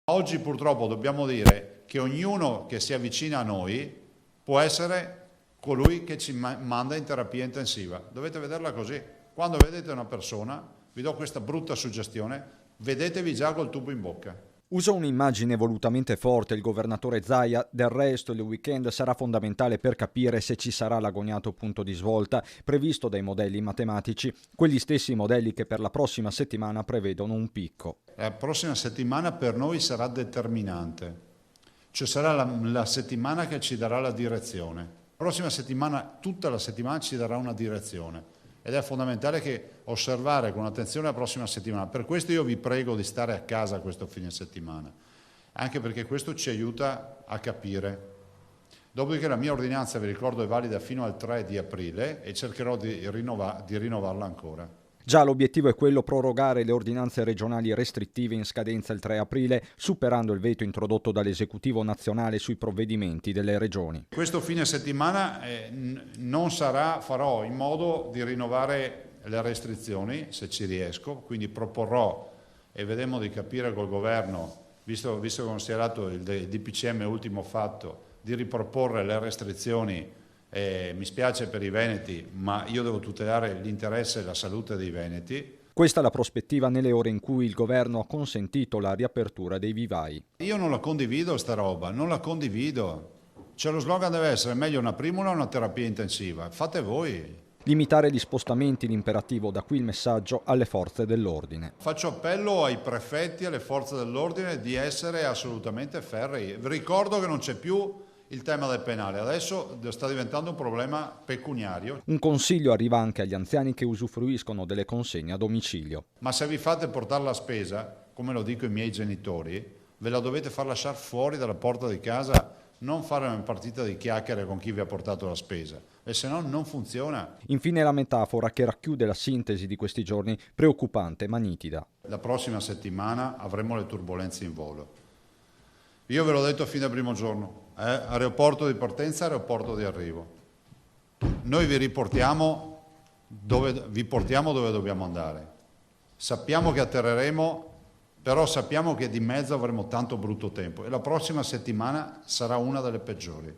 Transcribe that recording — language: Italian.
Oggi purtroppo dobbiamo dire che ognuno che si avvicina a noi può essere colui che ci manda in terapia intensiva. Dovete vederla così. Quando vedete una persona, vi do questa brutta suggestione, vedetevi già col tubo in bocca. Usa un'immagine volutamente forte il governatore Zaia, del resto il weekend sarà fondamentale per capire se ci sarà l'agognato punto di svolta previsto dai modelli matematici, quegli stessi modelli che per la prossima settimana prevedono un picco. La prossima settimana per noi sarà determinante, cioè sarà la settimana che ci darà la direzione. La prossima settimana, tutta la settimana ci darà una direzione ed è fondamentale che osservare con attenzione la prossima settimana. Per questo io vi prego di stare a casa questo fine settimana, anche perché questo ci aiuta a capire. Dopodiché la mia ordinanza, vi ricordo, è valida fino al 3 di aprile e cercherò di rinnovarla ancora. Già l'obiettivo è quello prorogare le ordinanze regionali restrittive in scadenza il 3 aprile, superando il veto introdotto dall'esecutivo nazionale sui provvedimenti delle regioni. Questo fine settimana farò in modo di rinnovare le restrizioni, se ci riesco, quindi proporrò e vedremo di capire col governo, visto considerato il DPCM ultimo fatto, di riproporre le restrizioni. Mi spiace per i veneti, ma io devo tutelare l'interesse e la salute dei veneti. Questa è la prospettiva nelle ore in cui il governo ha consentito la riapertura dei vivai. Io non la condivido sta roba, non la condivido. Cioè lo slogan deve essere meglio una primula o una terapia intensiva. Fate voi. Limitare gli spostamenti, l'imperativo, da qui il messaggio alle forze dell'ordine. Faccio appello ai prefetti e alle forze dell'ordine di essere assolutamente ferrei. Vi ricordo che non c'è più il tema del penale, adesso sta diventando un problema pecuniario. Un consiglio arriva anche agli anziani che usufruiscono delle consegne a domicilio. Ma se vi fate portare la spesa, come lo dico ai miei genitori, ve la dovete far lasciare fuori dalla porta di casa, non fare una partita di chiacchiere con chi vi ha portato la spesa, e se no non funziona. Infine la metafora che racchiude la sintesi di questi giorni, preoccupante ma nitida. La prossima settimana avremo le turbolenze in volo. Io ve l'ho detto fin dal primo giorno, aeroporto di partenza, aeroporto di arrivo. Noi vi portiamo dove dobbiamo andare. Sappiamo che atterreremo, però sappiamo che di mezzo avremo tanto brutto tempo e la prossima settimana sarà una delle peggiori.